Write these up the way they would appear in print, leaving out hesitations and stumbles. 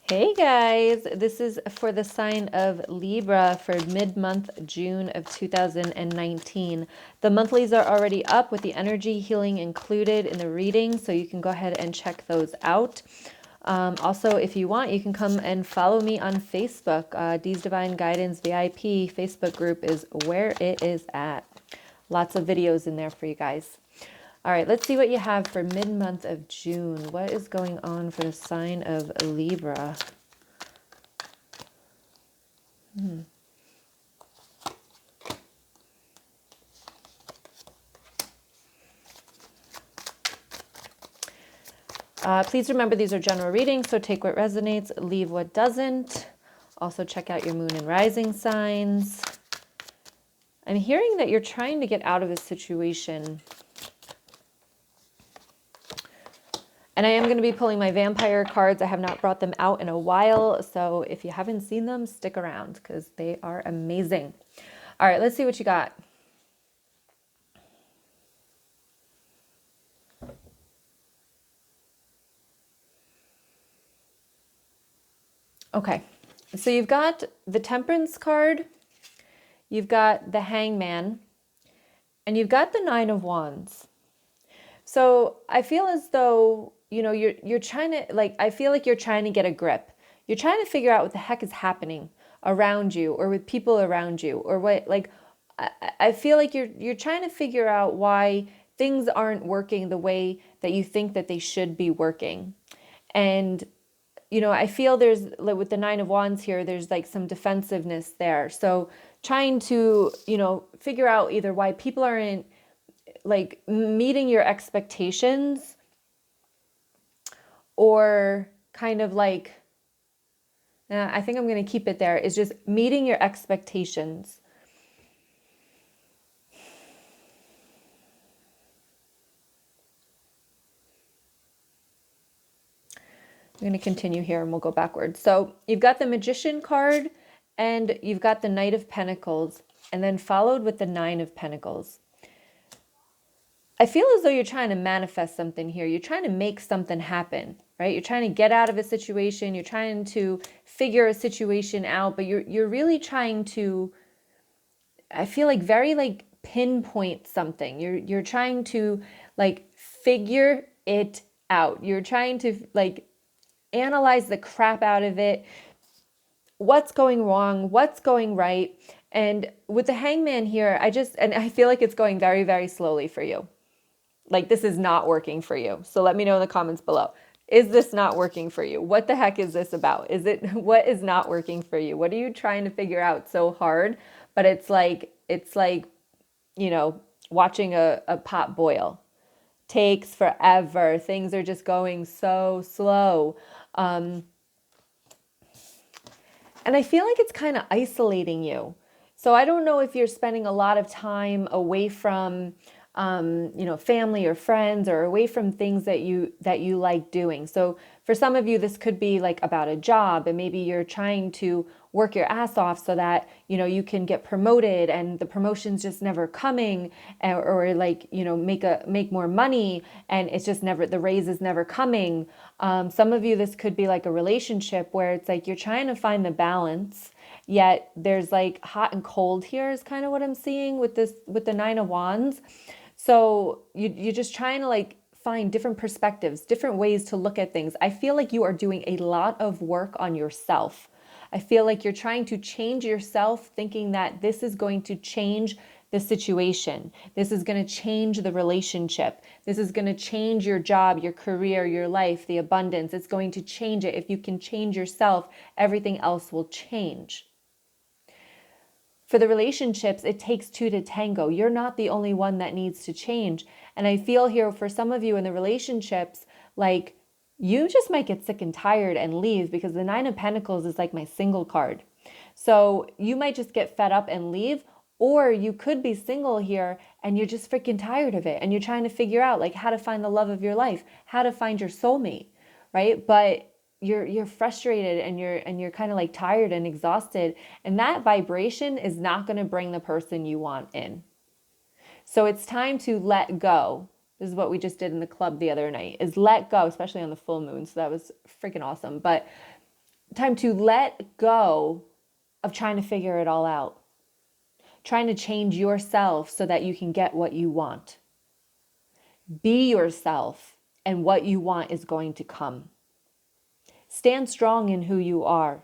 Hey guys, this is for the sign of Libra for mid-month June of 2019. The monthlies are already up with the energy healing included in the reading, so you can go ahead and check those out. Also, if you want, you can come and follow me on Facebook. Dee's Divine Guidance VIP Facebook group is where it is at. Lots of videos in there for you guys. All right, let's see what you have for mid-month of June. What is going on for the sign of Libra? Please remember these are general readings, so take what resonates, leave what doesn't. Also check out your moon and rising signs. I'm hearing that you're trying to get out of a situation. And I am going to be pulling my vampire cards. I have not brought them out in a while, so if you haven't seen them, stick around because they are amazing. All right, let's see what you got. Okay, so you've got the Temperance card, you've got the Hangman, and you've got the Nine of Wands. So I feel as though, you're trying to, I feel like you're trying to get a grip. You're trying to figure out what the heck is happening around you or with people around you or what, I feel like you're trying to figure out why things aren't working the way that you think that they should be working. And, I feel there's, with the Nine of Wands here, there's like some defensiveness there. So trying to, figure out either why people aren't meeting your expectations or kind of I think I'm going to keep it there, is just meeting your expectations. I'm going to continue here and we'll go backwards. So you've got the Magician card and you've got the Knight of Pentacles and then followed with the Nine of Pentacles. I feel as though you're trying to manifest something here. You're trying to make something happen, right? You're trying to get out of a situation. You're trying to figure a situation out, but you're really trying to, I feel like, very pinpoint something. You're trying to figure it out. You're trying to analyze the crap out of it. What's going wrong? What's going right? And with the Hangman here, I feel like it's going very, very slowly for you. Like this is not working for you. So let me know in the comments below. Is this not working for you? What the heck is this about? What is not working for you? What are you trying to figure out so hard? But it's like, watching a pot boil. Takes forever. Things are just going so slow. And I feel like it's kind of isolating you. So I don't know if you're spending a lot of time away from family or friends or away from things that you like doing. So for some of you, this could be about a job and maybe you're trying to work your ass off so that, you can get promoted and the promotion's just never coming or make more money and it's just never, the raise is never coming. Some of you, this could be like a relationship where it's you're trying to find the balance. Yet there's hot and cold here is kind of what I'm seeing with the Nine of Wands. So you're just trying to find different perspectives, different ways to look at things. I feel like you are doing a lot of work on yourself. I feel like you're trying to change yourself, thinking that this is going to change the situation. This is going to change the relationship. This is going to change your job, your career, your life, the abundance. It's going to change it. If you can change yourself, everything else will change. For the relationships, it takes two to tango. You're not the only one that needs to change. And I feel here for some of you in the relationships, you just might get sick and tired and leave because the Nine of Pentacles is my single card. So you might just get fed up and leave, or you could be single here and you're just freaking tired of it. And you're trying to figure out how to find the love of your life, how to find your soulmate, right? But you're frustrated and you're kind of tired and exhausted, and that vibration is not going to bring the person you want in. So it's time to let go. This is what we just did in the club the other night, is let go, especially on the full moon. So that was freaking awesome. But time to let go of trying to figure it all out, trying to change yourself so that you can get what you want. Be yourself, and what you want is going to come. Stand strong in who you are.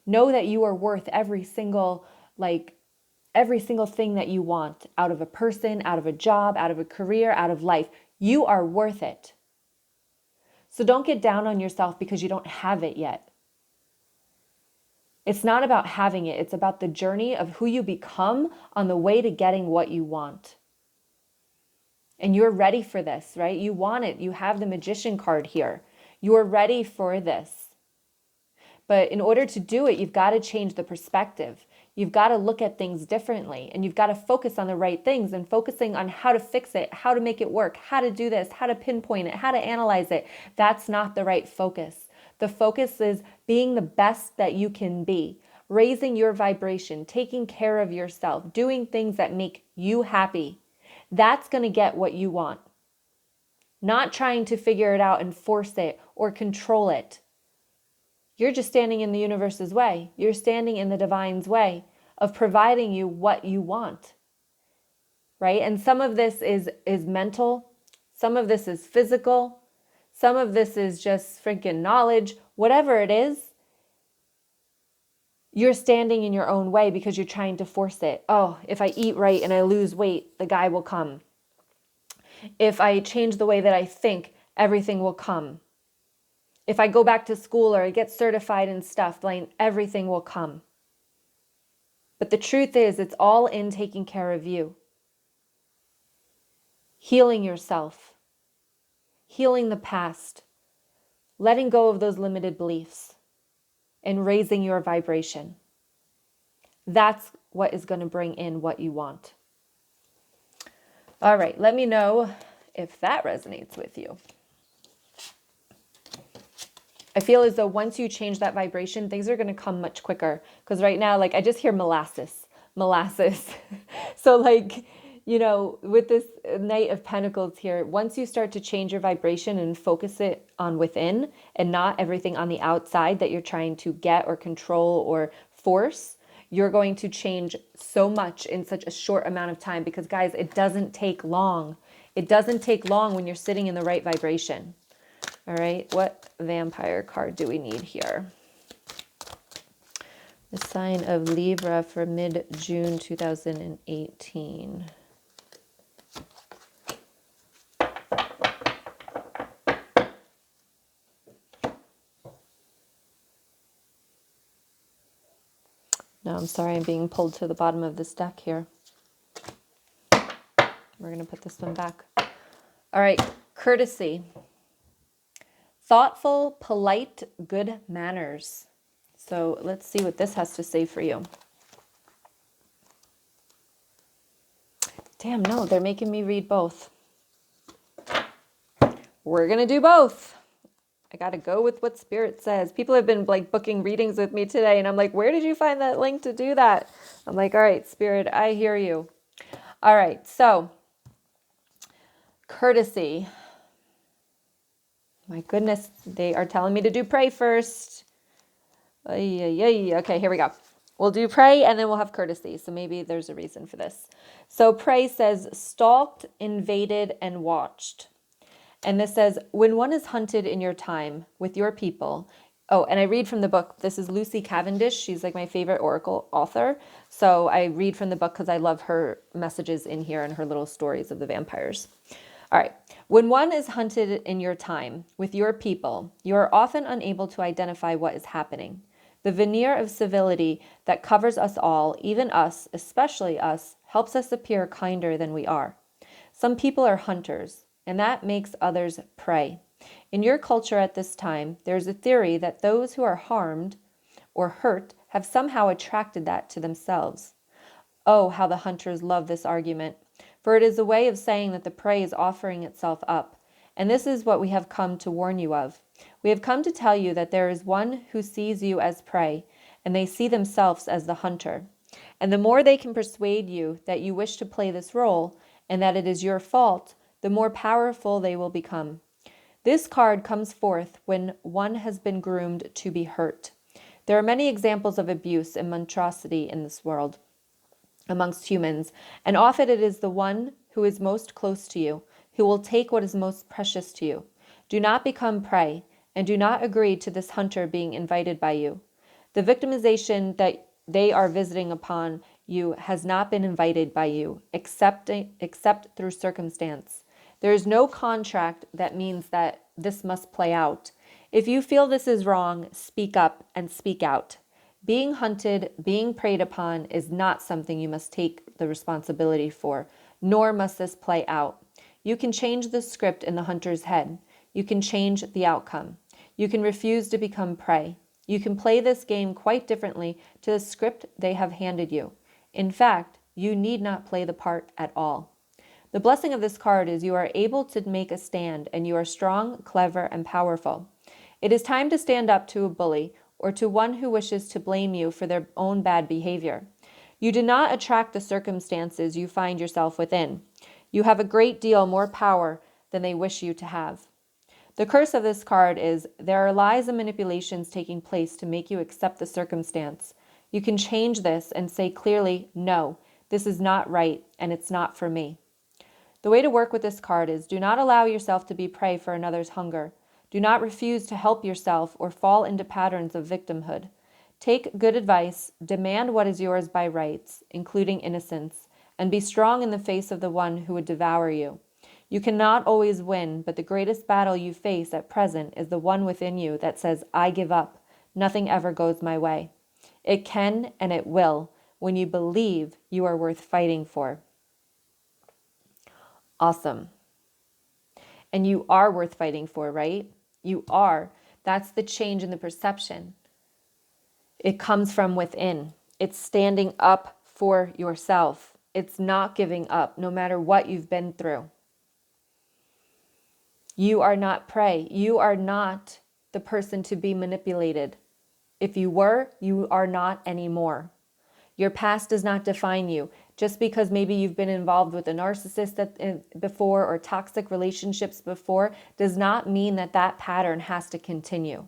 Know that you are worth every single thing that you want out of a person, out of a job, out of a career, out of life. You are worth it. So don't get down on yourself because you don't have it yet. It's not about having it. It's about the journey of who you become on the way to getting what you want. And you're ready for this, right? You want it. You have the magician card here. You're ready for this. But in order to do it, you've got to change the perspective. You've got to look at things differently, and you've got to focus on the right things and focusing on how to fix it, how to make it work, how to do this, how to pinpoint it, how to analyze it. That's not the right focus. The focus is being the best that you can be, raising your vibration, taking care of yourself, doing things that make you happy. That's going to get what you want. Not trying to figure it out and force it or control it. You're just standing in the universe's way. You're standing in the divine's way of providing you what you want, right? And some of this is mental. Some of this is physical. Some of this is just freaking knowledge. Whatever it is, you're standing in your own way because you're trying to force it. Oh, if I eat right and I lose weight, the guy will come. If I change the way that I think, everything will come. If I go back to school or I get certified in stuff, like everything will come. But the truth is, it's all in taking care of you. Healing yourself. Healing the past. Letting go of those limited beliefs. And raising your vibration. That's what is going to bring in what you want. All right, let me know if that resonates with you. I feel as though once you change that vibration, things are going to come much quicker. Because right now, I just hear molasses. So with this Knight of Pentacles here, once you start to change your vibration and focus it on within and not everything on the outside that you're trying to get or control or force, you're going to change so much in such a short amount of time. Because guys, it doesn't take long. It doesn't take long when you're sitting in the right vibration. All right, what vampire card do we need here? The sign of Libra for mid-June 2018. No, I'm sorry, I'm being pulled to the bottom of this deck here. We're going to put this one back. All right, courtesy. Thoughtful, polite, good manners. So let's see what this has to say for you. Damn, no, they're making me read both. We're going to do both. I got to go with what Spirit says. People have been booking readings with me today, and I'm like, where did you find that link to do that? I'm like, all right, Spirit, I hear you. All right, so courtesy. My goodness, they are telling me to do pray first. Okay, here we go. We'll do pray and then we'll have courtesy. So maybe there's a reason for this. So pray says, stalked, invaded, and watched. And this says, when one is hunted in your time with your people. Oh, and I read from the book. This is Lucy Cavendish. She's my favorite oracle author. So I read from the book because I love her messages in here and her little stories of the vampires. All right. When one is hunted in your time with your people, you are often unable to identify what is happening. The veneer of civility that covers us all, even us, especially us, helps us appear kinder than we are. Some people are hunters, and that makes others prey. In your culture at this time, there's a theory that those who are harmed or hurt have somehow attracted that to themselves. Oh, how the hunters love this argument. For it is a way of saying that the prey is offering itself up. And this is what we have come to warn you of. We have come to tell you that there is one who sees you as prey, and they see themselves as the hunter. And the more they can persuade you that you wish to play this role, and that it is your fault, the more powerful they will become. This card comes forth when one has been groomed to be hurt. There are many examples of abuse and monstrosity in this world amongst humans, and often it is the one who is most close to you who will take what is most precious to you. Do not become prey, and do not agree to this hunter being invited by you. The victimization that they are visiting upon you has not been invited by you, except through circumstance. There is no contract that means that this must play out. If you feel this is wrong, speak up and speak out. Being hunted, being preyed upon is not something you must take the responsibility for, nor must this play out. You can change the script in the hunter's head. You can change the outcome. You can refuse to become prey. You can play this game quite differently to the script they have handed you. In fact, you need not play the part at all. The blessing of this card is you are able to make a stand, and you are strong, clever, and powerful. It is time to stand up to a bully or to one who wishes to blame you for their own bad behavior. You do not attract the circumstances you find yourself within. You have a great deal more power than they wish you to have. The curse of this card is there are lies and manipulations taking place to make you accept the circumstance. You can change this and say clearly, no, this is not right and it's not for me. The way to work with this card is do not allow yourself to be prey for another's hunger. Do not refuse to help yourself or fall into patterns of victimhood. Take good advice, demand what is yours by rights, including innocence, and be strong in the face of the one who would devour you. You cannot always win, but the greatest battle you face at present is the one within you that says, I give up. Nothing ever goes my way. It can and it will when you believe you are worth fighting for. Awesome. And you are worth fighting for, right? You are. That's the change in the perception. It comes from within. It's standing up for yourself. It's not giving up, no matter what you've been through. You are not prey. You are not the person to be manipulated. If you were, you are not anymore. Your past does not define you. Just because maybe you've been involved with a narcissist before or toxic relationships before does not mean that that pattern has to continue.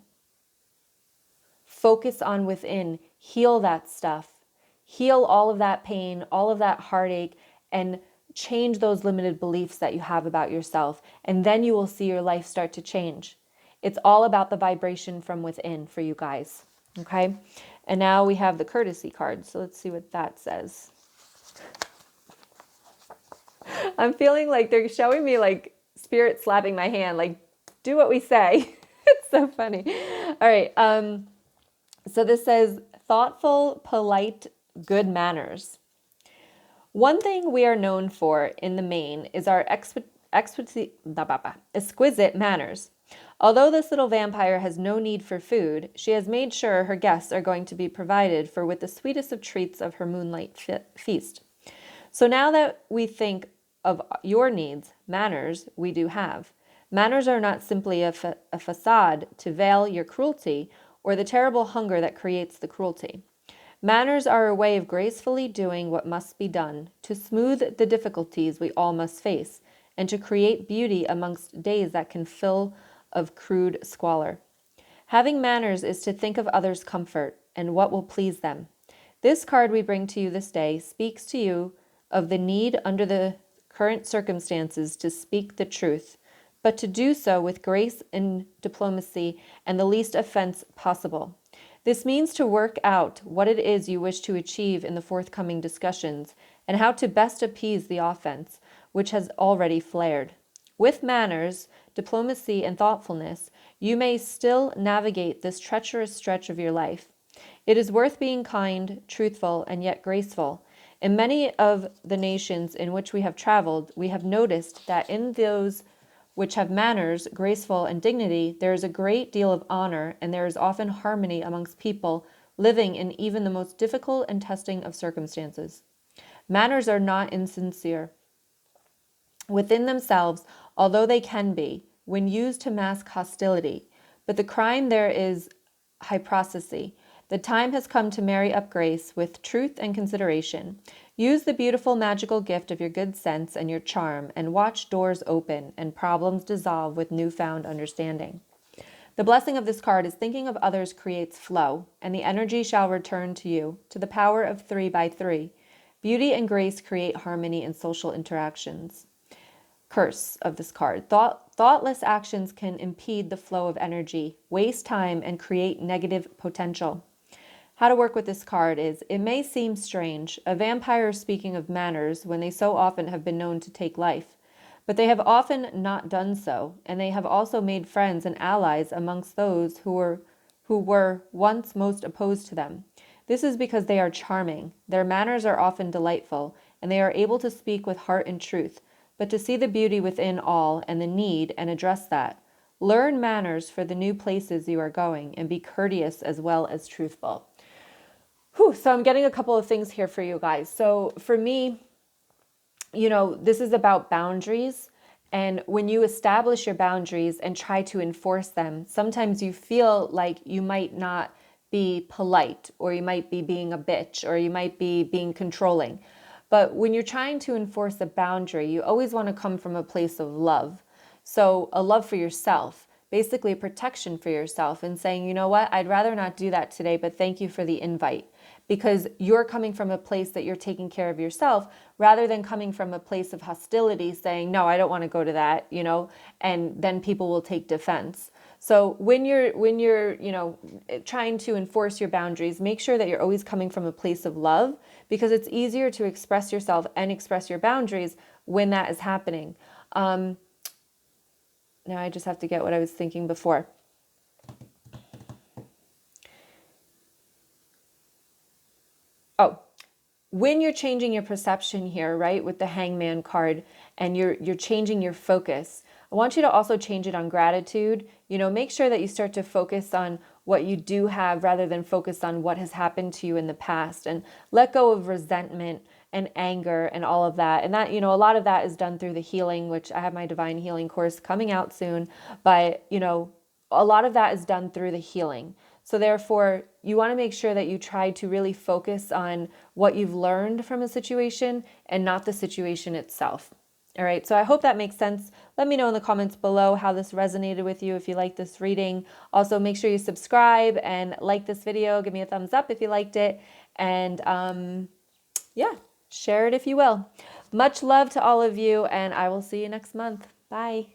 Focus on within. Heal that stuff. Heal all of that pain, all of that heartache, and change those limited beliefs that you have about yourself. And then you will see your life start to change. It's all about the vibration from within for you guys. Okay? And now we have the courtesy card. So let's see what that says. I'm feeling like they're showing me like spirit slapping my hand, like do what we say. It's so funny. All right. So this says thoughtful, polite, good manners. One thing we are known for in the main is our exquisite manners. Although this little vampire has no need for food, she has made sure her guests are going to be provided for with the sweetest of treats of her moonlight feast. So now that we think of your needs, manners we do have. Manners are not simply a facade to veil your cruelty or the terrible hunger that creates the cruelty. Manners are a way of gracefully doing what must be done, to smooth the difficulties we all must face, and to create beauty amongst days that can fill of crude squalor. Having manners is to think of others' comfort and what will please them. This card we bring to you this day speaks to you of the need under the current circumstances to speak the truth, but to do so with grace and diplomacy and the least offense possible. This means to work out what it is you wish to achieve in the forthcoming discussions and how to best appease the offense, which has already flared. With manners, diplomacy, and thoughtfulness, you may still navigate this treacherous stretch of your life. It is worth being kind, truthful, and yet graceful. In many of the nations in which we have traveled, we have noticed that in those which have manners, graceful, and dignity, there is a great deal of honor, and there is often harmony amongst people living in even the most difficult and testing of circumstances. Manners are not insincere within themselves, although they can be, when used to mask hostility. But the crime there is hypocrisy. The time has come to marry up grace with truth and consideration. Use the beautiful magical gift of your good sense and your charm, and watch doors open and problems dissolve with newfound understanding. The blessing of this card is thinking of others creates flow, and the energy shall return to you, to the power of 3 by 3. Beauty and grace create harmony in social interactions. Curse of this card. Thoughtless actions can impede the flow of energy, waste time, and create negative potential. How to work with this card is, it may seem strange, a vampire speaking of manners when they so often have been known to take life, but they have often not done so, and they have also made friends and allies amongst those who were once most opposed to them. This is because they are charming, their manners are often delightful, and they are able to speak with heart and truth, but to see the beauty within all and the need and address that. Learn manners for the new places you are going, and be courteous as well as truthful. Whew, so I'm getting a couple of things here for you guys. So for me, this is about boundaries. And when you establish your boundaries and try to enforce them, sometimes you feel like you might not be polite, or you might be being a bitch, or you might be being controlling. But when you're trying to enforce a boundary, you always want to come from a place of love. So a love for yourself, basically a protection for yourself, and saying, you know what, I'd rather not do that today, but thank you for the invite. Because you're coming from a place that you're taking care of yourself, rather than coming from a place of hostility saying, no, I don't want to go to that, and then people will take defense. So when you're trying to enforce your boundaries, make sure that you're always coming from a place of love, because it's easier to express yourself and express your boundaries when that is happening. Now I just have to get what I was thinking before. Oh, when you're changing your perception here, right, with the Hangman card, and you're changing your focus, I want you to also change it on gratitude. Make sure that you start to focus on what you do have rather than focus on what has happened to you in the past, and let go of resentment and anger and all of that. And that, a lot of that is done through the healing, which I have my divine healing course coming out soon. But, a lot of that is done through the healing. So therefore, you want to make sure that you try to really focus on what you've learned from a situation and not the situation itself. All right, so I hope that makes sense. Let me know in the comments below how this resonated with you, if you like this reading. Also, make sure you subscribe and like this video. Give me a thumbs up if you liked it. And yeah, share it if you will. Much love to all of you, and I will see you next month. Bye.